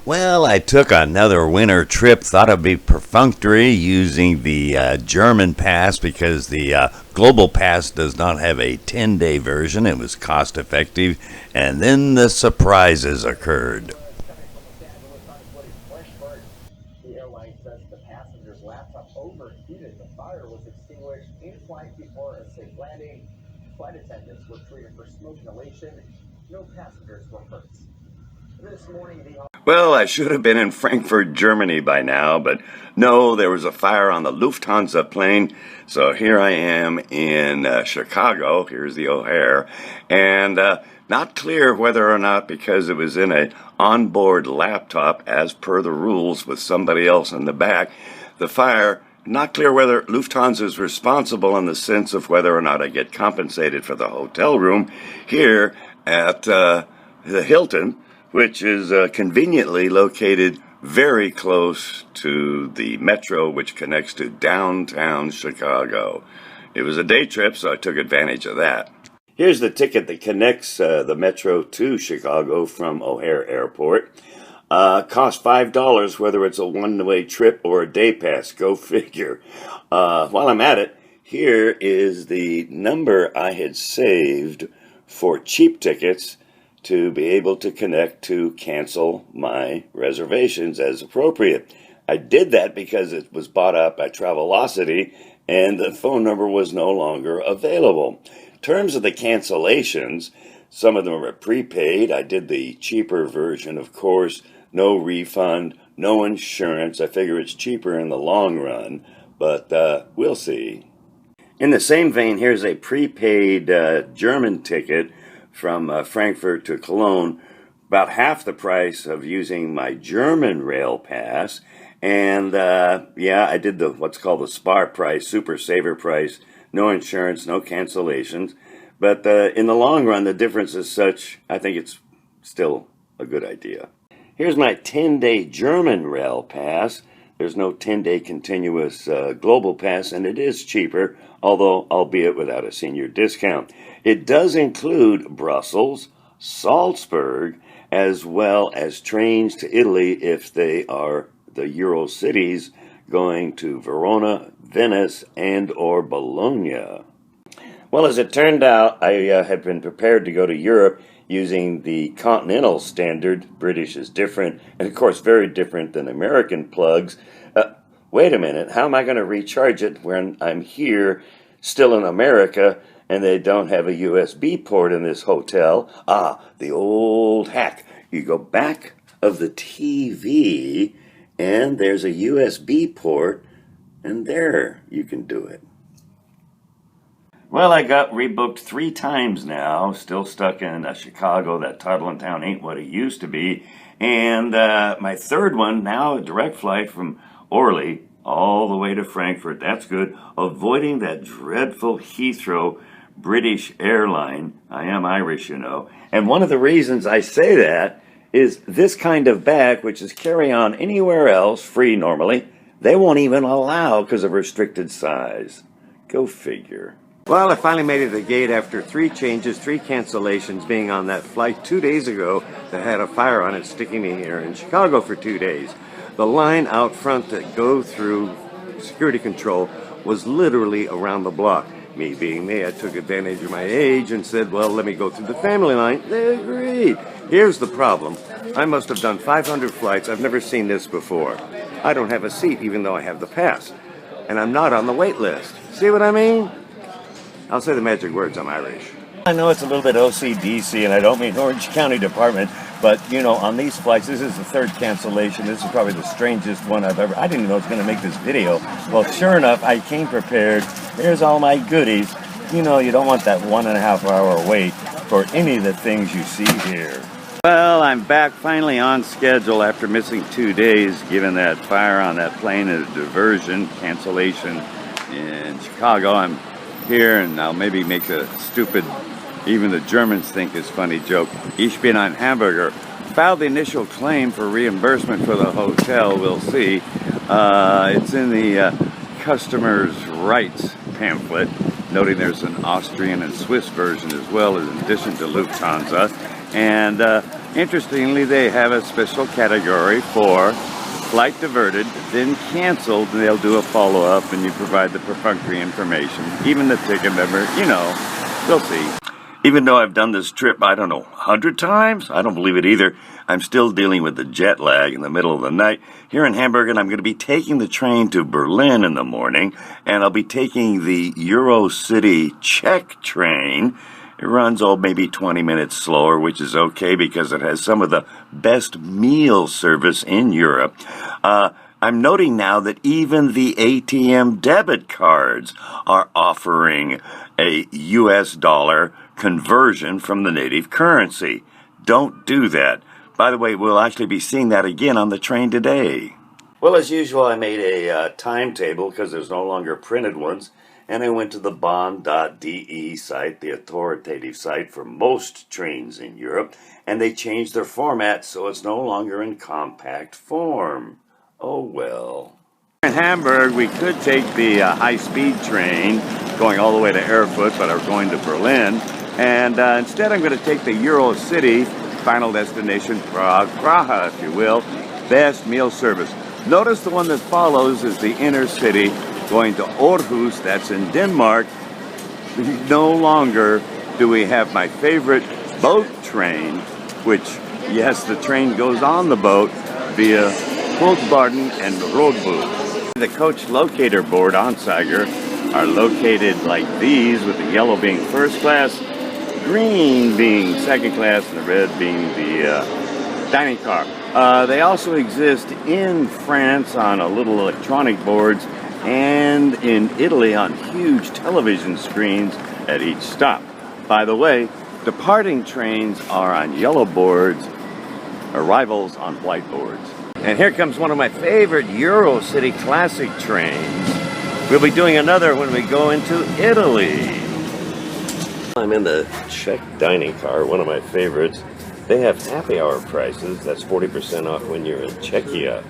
Well, I took another winter trip. Thought it'd be perfunctory using the German pass because the global pass does not have a 10-day version. It was cost effective. And then the surprises occurred. The airline says the passenger's laptop overheated. The fire was extinguished in flight before a safe landing. Flight attendants were treated for smoke inhalation. No passengers were hurt. This morning, Well, I should have been in Frankfurt, Germany by now, but no, there was a fire on the Lufthansa plane. So here I am in Chicago. Here's the O'Hare. And not clear whether or not because it was in an onboard laptop, as per the rules, with somebody else in the back, the fire, not clear whether Lufthansa is responsible in the sense of whether or not I get compensated for the hotel room here at the Hilton, which is conveniently located very close to the metro, which connects to downtown Chicago. It was a day trip, so I took advantage of that. Here's the ticket that connects the metro to Chicago from O'Hare Airport. Costs $5, whether it's a one-way trip or a day pass. Go figure. While I'm at it, here is the number I had saved for cheap tickets to be able to connect to cancel my reservations as appropriate. I did that because it was bought up by Travelocity and the phone number was no longer available. In terms of the cancellations, some of them are prepaid. I did the cheaper version, of course. No refund, no insurance. I figure it's cheaper in the long run, but we'll see. In the same vein, here's a prepaid German ticket from Frankfurt to Cologne, about half the price of using my German rail pass. And yeah, I did the what's called the SPAR price, super saver price, no insurance, no cancellations. But in the long run, the difference is such, I think it's still a good idea. Here's my 10-day German rail pass. There's no 10-day continuous global pass, and it is cheaper, although albeit without a senior discount. It does include Brussels, Salzburg, as well as trains to Italy if they are the Euro cities going to Verona, Venice, and or Bologna. Well, as it turned out, I had been prepared to go to Europe using the continental standard. British is different, and of course very different than American plugs. Wait a minute, how am I going to recharge it when I'm here, still in America, and they don't have a USB port in this hotel? The old hack. You go back of the TV, and there's a USB port, and there you can do it. Well, I got rebooked 3 times now, still stuck in Chicago. That toddling town ain't what it used to be. And my third one, now a direct flight from Orly all the way to Frankfurt. That's good. Avoiding that dreadful Heathrow British airline. I am Irish, you know. And one of the reasons I say that is this kind of bag, which is carry-on anywhere else, free normally, they won't even allow because of restricted size. Go figure. Well, I finally made it to the gate after 3 changes, 3 cancellations, being on that flight 2 days ago that had a fire on it, sticking me here in Chicago for 2 days. The line out front that go through security control was literally around the block. Me being me, I took advantage of my age and said, well, let me go through the family line. They agreed. Here's the problem. I must have done 500 flights. I've never seen this before. I don't have a seat even though I have the pass. And I'm not on the wait list. See what I mean? I'll say the magic words, I'm Irish. I know it's a little bit OCDC, and I don't mean Orange County Department, but, you know, on these flights, this is the 3rd cancellation. This is probably the strangest one I've ever... I didn't even know I was going to make this video. Well, sure enough, I came prepared. Here's all my goodies. You know, you don't want that 1.5 hour wait for any of the things you see here. Well, I'm back finally on schedule after missing 2 days, given that fire on that plane and a diversion cancellation in Chicago. I'm here, and I'll maybe make a stupid, even the Germans think is funny joke. Ich bin ein Hamburger. Filed the initial claim for reimbursement for the hotel. We'll see. It's in the customer's rights pamphlet, noting there's an Austrian and Swiss version as well, as in addition to Lufthansa. And Interestingly, they have a special category for flight diverted, then canceled, and they'll do a follow-up and you provide the perfunctory information, even the ticket number, you know, we'll see. Even though I've done this trip, I don't know, 100 times? I don't believe it either. I'm still dealing with the jet lag in the middle of the night here in Hamburg, and I'm going to be taking the train to Berlin in the morning, and I'll be taking the EuroCity Czech train. It runs, maybe 20 minutes slower, which is okay because it has some of the best meal service in Europe. I'm noting now that even the ATM debit cards are offering a US dollar conversion from the native currency. Don't do that. By the way, we'll actually be seeing that again on the train today. Well, as usual, I made a timetable because there's no longer printed ones. And I went to the Bahn.de site, the authoritative site for most trains in Europe, and they changed their format so it's no longer in compact form. Oh well. In Hamburg, we could take the high-speed train going all the way to Erfurt, but are going to Berlin. And instead, I'm going to take the EuroCity, final destination, Prague, if you will, best meal service. Notice the one that follows is the inner city, going to Aarhus, that's in Denmark. No longer do we have my favorite boat train, which, yes, the train goes on the boat via Hoogbaarden and Roodboel. The coach locator board on Siger are located like these, with the yellow being first class, green being second class, and the red being the dining car. They also exist in France on a little electronic boards, and in Italy on huge television screens at each stop. By the way, departing trains are on yellow boards, arrivals on white boards. And here comes one of my favorite EuroCity Classic trains. We'll be doing another when we go into Italy. I'm in the Czech dining car, one of my favorites. They have happy hour prices. That's 40% off when you're in Czechia.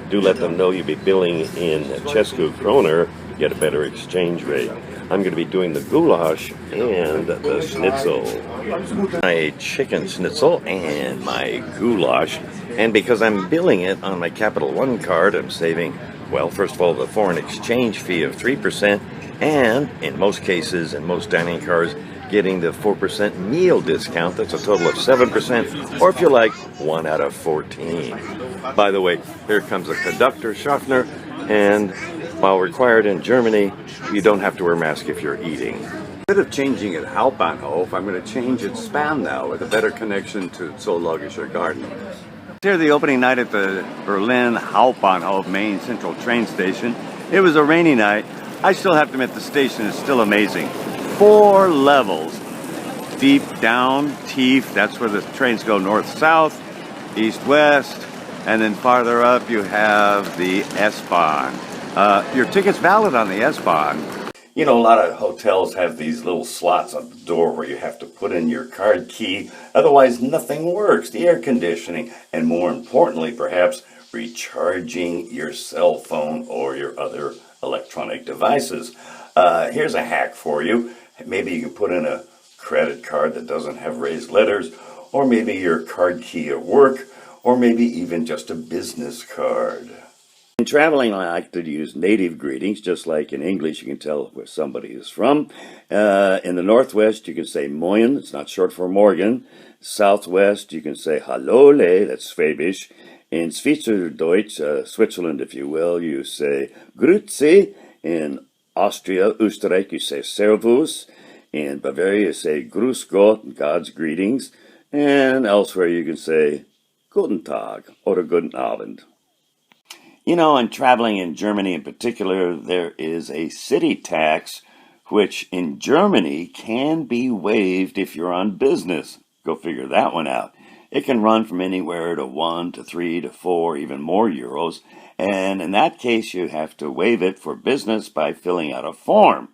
Do let them know you'll be billing in Českou kroner, get a better exchange rate. I'm going to be doing the goulash and the schnitzel. My chicken schnitzel and my goulash. And because I'm billing it on my Capital One card, I'm saving, well, first of all, the foreign exchange fee of 3%, and in most cases, in most dining cars, getting the 4% meal discount. That's a total of 7%, or if you like, 1 out of 14. By the way, here comes a conductor, Schaffner, and while required in Germany, you don't have to wear a mask if you're eating. Instead of changing it Hauptbahnhof, I'm going to change it Spandau with a better connection to Zoologischer Garden. Here, the opening night at the Berlin Hauptbahnhof main central train station. It was a rainy night. I still have to admit the station is still amazing. 4 levels, deep, down, tief, that's where the trains go north-south, east-west, and then farther up you have the S-Bahn. Your ticket's valid on the S-Bahn. You know, a lot of hotels have these little slots on the door where you have to put in your card key, otherwise nothing works, the air conditioning, and more importantly, perhaps, recharging your cell phone or your other electronic devices. Here's a hack for you. Maybe you can put in a credit card that doesn't have raised letters, or maybe your card key at work, or maybe even just a business card. In traveling, I like to use native greetings, just like in English you can tell where somebody is from. In the Northwest, you can say moin, it's not short for Morgan. Southwest, you can say hallole, that's Schwäbisch. In Schweizerdeutsch, Switzerland if you will, you say grüezi. In Austria, Österreich, you say servus. In Bavaria, you say grüß Gott, God's greetings. And elsewhere, you can say guten Tag or guten Abend. You know, in traveling in Germany in particular, there is a city tax, which in Germany can be waived if you're on business. Go figure that one out. It can run from anywhere to 1 to 3 to 4, even more euros. And in that case, you have to waive it for business by filling out a form.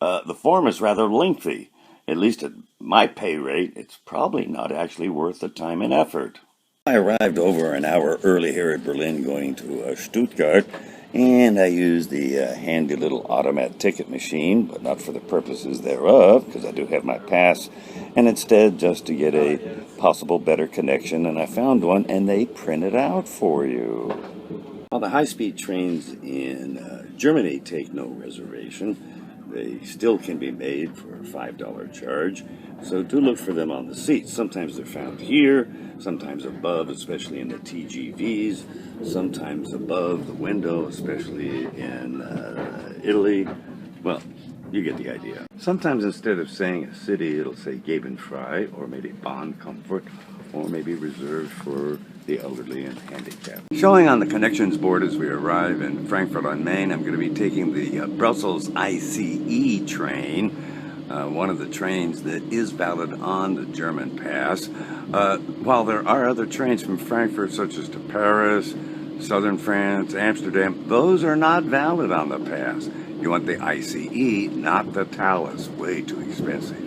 The form is rather lengthy. At least at my pay rate, it's probably not actually worth the time and effort. I arrived over an hour early here at Berlin going to Stuttgart, And I use the handy little automatic ticket machine, but not for the purposes thereof, because I do have my pass, and instead just to get a possible better connection. And I found one, and they print it out for you. While the high-speed trains in Germany take no reservation, they still can be made for a $5 charge, so do look for them on the seats. Sometimes they're found here, sometimes above, especially in the TGVs, sometimes above the window, especially in Italy. Well, you get the idea. Sometimes instead of saying a city, it'll say Gebenfrei, or maybe Bahn Comfort, or maybe reserved for the elderly and handicapped. Showing on the connections board as we arrive in Frankfurt on Main, I'm going to be taking the Brussels ICE train, one of the trains that is valid on the German pass. While there are other trains from Frankfurt, such as to Paris, southern France, Amsterdam, those are not valid on the pass. You want the ICE, not the Thalys. Way too expensive.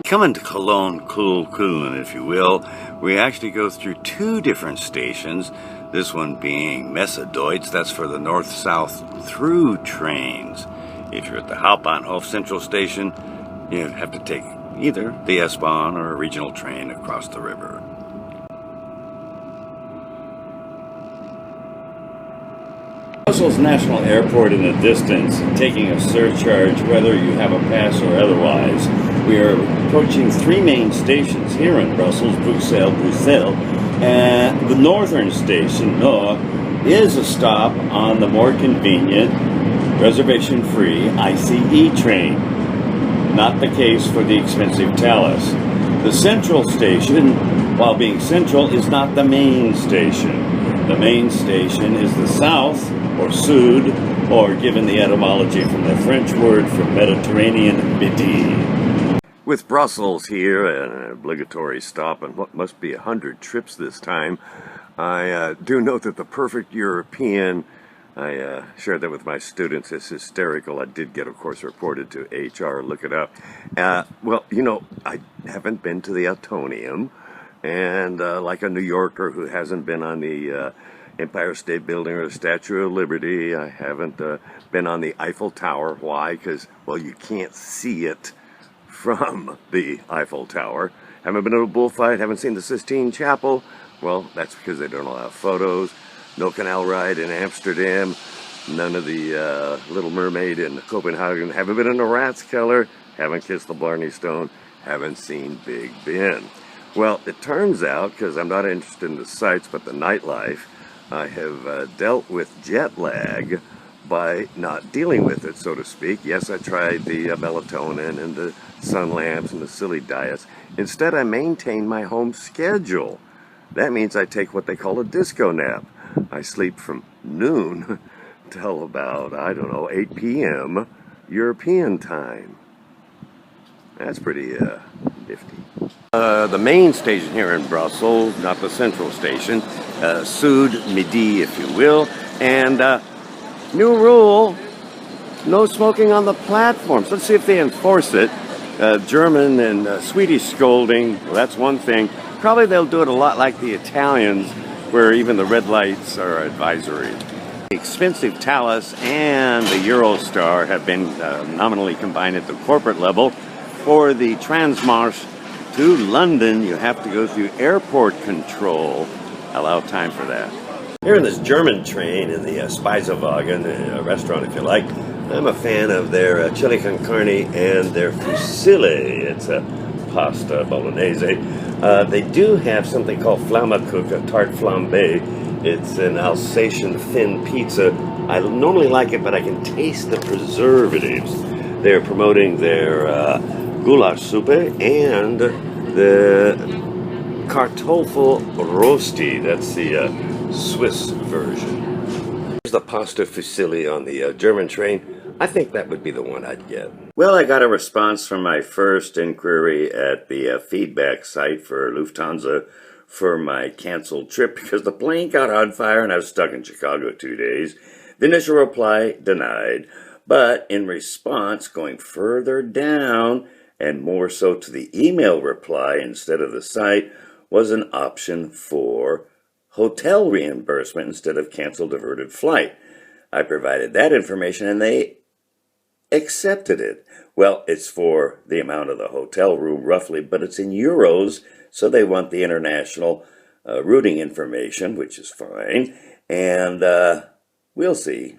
Coming to Cologne, Kuhlen, if you will, we actually go through two different stations. This one being Messe-Deutz, that's for the north-south through trains. If you're at the Hauptbahnhof Central Station, you have to take either the S-Bahn or a regional train across the river. Brussels National Airport in the distance, taking a surcharge whether you have a pass or otherwise. We are approaching three main stations here in Brussels, Bruxelles. And the northern station, Noah, is a stop on the more convenient, reservation-free ICE train. Not the case for the expensive Thalys. The central station, while being central, is not the main station. The main station is the south, or Sud, or given the etymology from the French word for Mediterranean, Midi. With Brussels here, an obligatory stop on what must be 100 trips this time, I do note that the perfect European, I shared that with my students, is hysterical. I did get, of course, reported to HR, look it up. Well, you know, I haven't been to the Atonium, and like a New Yorker who hasn't been on the Empire State Building or the Statue of Liberty, I haven't been on the Eiffel Tower. Why? Because, well, you can't see it from the Eiffel Tower. Haven't been to a bullfight, haven't seen the Sistine Chapel. Well, that's because they don't allow photos. No canal ride in Amsterdam. None of the Little Mermaid in Copenhagen. Haven't been in the Rathskeller. Haven't kissed the Blarney Stone. Haven't seen Big Ben. Well, it turns out, because I'm not interested in the sights but the nightlife, I have dealt with jet lag by not dealing with it, so to speak. Yes, I tried the melatonin and the sun lamps and the silly diets. Instead, I maintain my home schedule. That means I take what they call a disco nap. I sleep from noon till about, I don't know, 8 p.m. European time. That's pretty nifty. The main station here in Brussels, not the central station, Sud, Midi, if you will, and new rule, no smoking on the platforms. Let's see if they enforce it. German and Swedish scolding, well, that's one thing. Probably they'll do it a lot like the Italians, where even the red lights are advisory. The expensive Thalys and the Eurostar have been nominally combined at the corporate level. For the Transmarsh to London, you have to go through airport control. Allow time for that. Here in this German train in the Speisewagen, a restaurant if you like, I'm a fan of their chili con carne and their fusilli. It's a pasta bolognese. They do have something called Flammekuchen, a tarte flambé. It's an Alsatian thin pizza. I normally like it, but I can taste the preservatives. They're promoting their goulash soup and the Kartoffel Rosti. That's the Swiss version. Here's the pasta fusilli on the German train. I think that would be the one I'd get. Well, I got a response from my first inquiry at the feedback site for Lufthansa for my canceled trip because the plane got on fire and I was stuck in Chicago 2 days. The initial reply, denied. But in response, going further down, and more so to the email reply instead of the site, was an option for hotel reimbursement instead of canceled diverted flight. I provided that information and they accepted it. Well, it's for the amount of the hotel room roughly, but it's in euros, so they want the international routing information, which is fine, and we'll see.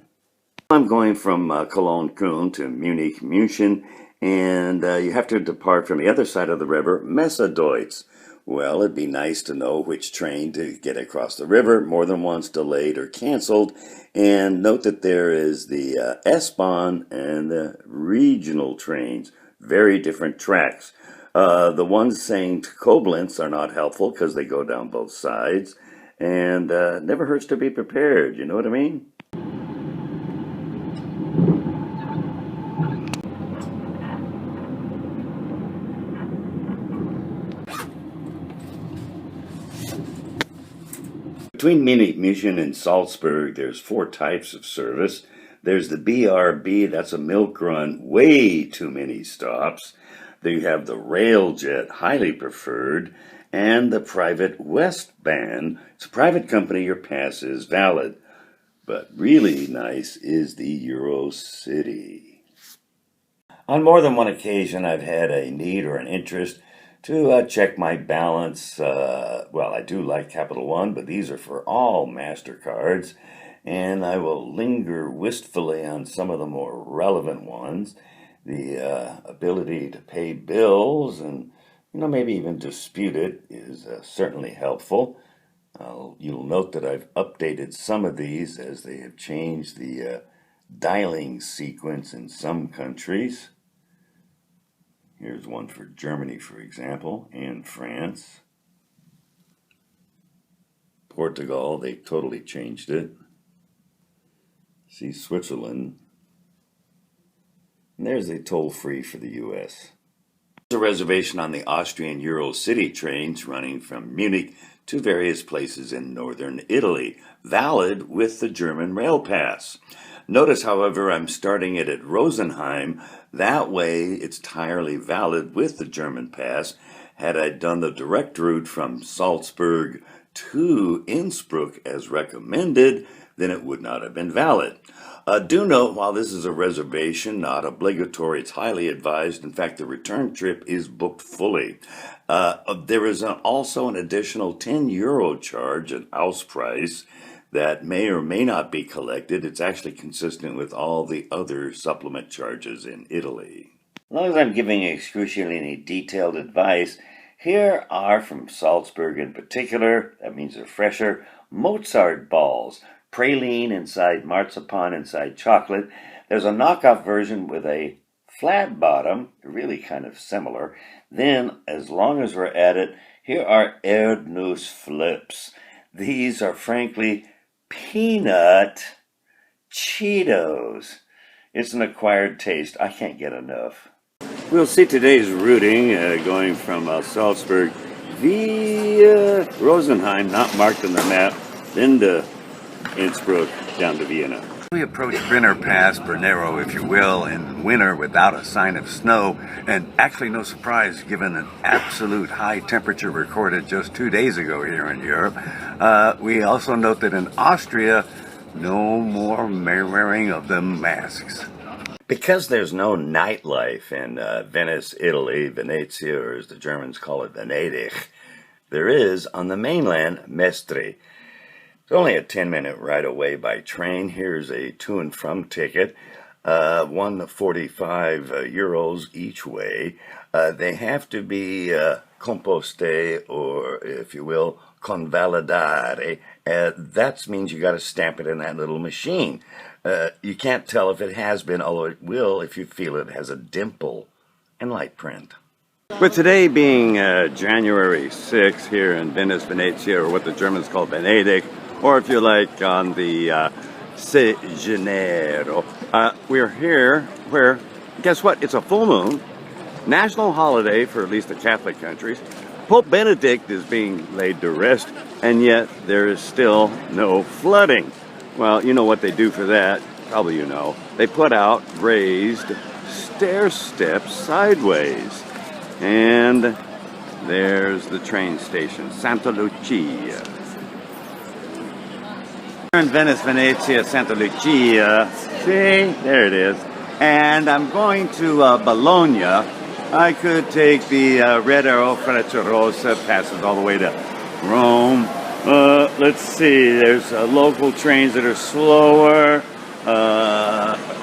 I'm going from Cologne Köln to Munich München, and you have to depart from the other side of the river, Messedeutsch. Well, it'd be nice to know which train to get across the river, more than once delayed or canceled. And note that there is the S-Bahn and the regional trains, very different tracks. The ones saying to Koblenz are not helpful because they go down both sides. And never hurts to be prepared, you know what I mean? Between Munich, München, and Salzburg, there's 4 types of service. There's the BRB, that's a milk run, way too many stops. Then you have the Railjet, highly preferred, and the private Westbahn. It's a private company, your pass is valid. But really nice is the Eurocity. On more than one occasion, I've had a need or an interest to check my balance. Well, I do like Capital One, but these are for all MasterCards, and I will linger wistfully on some of the more relevant ones. The ability to pay bills and, maybe even dispute it is certainly helpful. You'll note that I've updated some of these as they have changed the dialing sequence in some countries. Here's one for Germany, for example, and France. Portugal, they totally changed it. See Switzerland. And there's a toll-free for the U.S. There's a reservation on the Austrian Eurocity trains running from Munich to various places in northern Italy, valid with the German rail pass. Notice, however, I'm starting it at Rosenheim. That way, it's entirely valid with the German pass. Had I done the direct route from Salzburg to Innsbruck as recommended, then it would not have been valid. Do note, while this is a reservation, not obligatory, it's highly advised. In fact, the return trip is booked fully. There is also an additional €10 charge at house price that may or may not be collected. It's actually consistent with all the other supplement charges in Italy. As long as I'm giving excruciatingly detailed advice, here are from Salzburg in particular, that means they're fresher, Mozart balls, praline inside marzipan inside chocolate. There's a knockoff version with a flat bottom, really kind of similar. Then, as long as we're at it, here are Erdnuss flips. These are frankly peanut Cheetos. It's an acquired taste. I can't get enough. We'll see today's routing going from Salzburg via Rosenheim, not marked on the map, then to Innsbruck, down to Vienna. We approach Brenner Pass, Brennero, if you will, in winter without a sign of snow, and actually no surprise given an absolute high temperature recorded just 2 days ago here in Europe. We also note that in Austria, no more wearing of the masks. Because there's no nightlife in Venice, Italy, Venezia, or as the Germans call it, Venedig, there is on the mainland Mestre. It's only a 10-minute ride away by train. Here's a to and from ticket, 145 euros each way. They have to be composte, or if you will, convalidare. That means you got to stamp it in that little machine. You can't tell if it has been, although it will if you feel it has a dimple and light print. With today being January 6th here in Venice, Venezia, or what the Germans call Venedig, or if you like on the Se Janeiro, we're here where, guess what, it's a full moon, national holiday for at least the Catholic countries. Pope Benedict is being laid to rest, and yet there is still no flooding. Well, you know what they do for that, probably you know. They put out raised stair steps sideways. And there's the train station, Santa Lucia. We're in Venice, Venezia, Santa Lucia. See, there it is. And I'm going to Bologna. I could take the Red Arrow Frecciarossa, passes all the way to Rome. Let's see, there's local trains that are slower.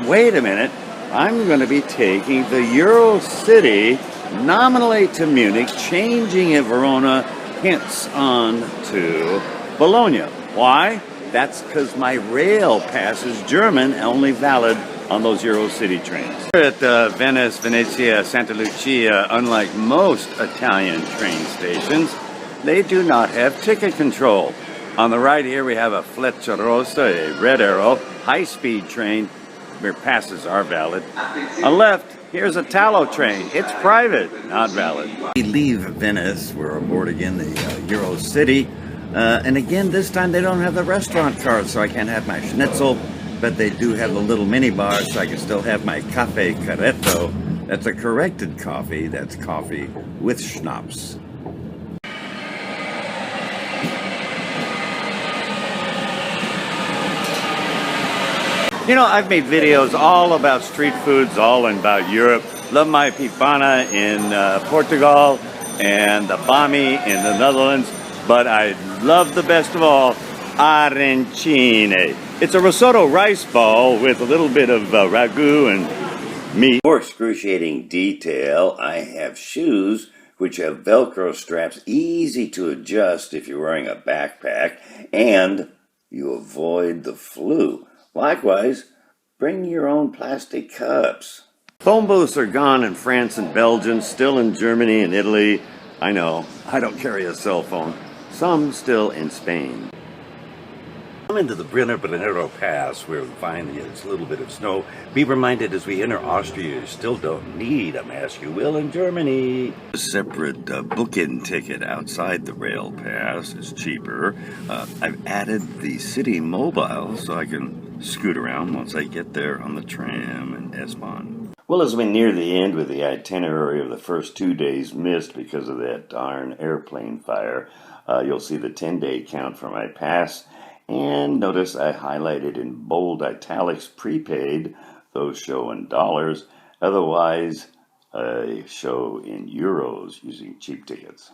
Wait a minute. I'm going to be taking the EuroCity nominally to Munich, changing at Verona, hence on to Bologna. Why? That's because my rail pass is German, only valid on those EuroCity trains. We're at Venice, Venezia, Santa Lucia, unlike most Italian train stations, they do not have ticket control. On the right here we have a Frecciarossa, a Red Arrow, high-speed train where passes are valid. On the left, here's a Tallow train. It's private, not valid. We leave Venice. We're aboard again the EuroCity. And again, this time they don't have the restaurant card, so I can't have my schnitzel, but they do have the little mini bar, so I can still have my caffè corretto. That's a corrected coffee. That's coffee with schnapps. You know, I've made videos all about street foods, all about Europe. Love my pipana in Portugal and the bami in the Netherlands. But I love the best of all, arancine. It's a risotto rice ball with a little bit of ragu and meat. For excruciating detail, I have shoes which have Velcro straps, easy to adjust if you're wearing a backpack, and you avoid the flu. Likewise, bring your own plastic cups. Phone booths are gone in France and Belgium, still in Germany and Italy. I know, I don't carry a cell phone. Some still in Spain. Come into the Brennero Pass where we find there's a little bit of snow. Be reminded as we enter Austria, you still don't need a mask. You will in Germany. A separate book-in ticket outside the rail pass is cheaper. I've added the city mobile so I can scoot around once I get there on the tram in S-Bahn. Well, as we near the end with the itinerary of the first 2 days missed because of that darn airplane fire, you'll see the 10-day count for my pass. And notice I highlighted in bold italics prepaid. Those show in dollars. Otherwise, I show in euros using cheap tickets.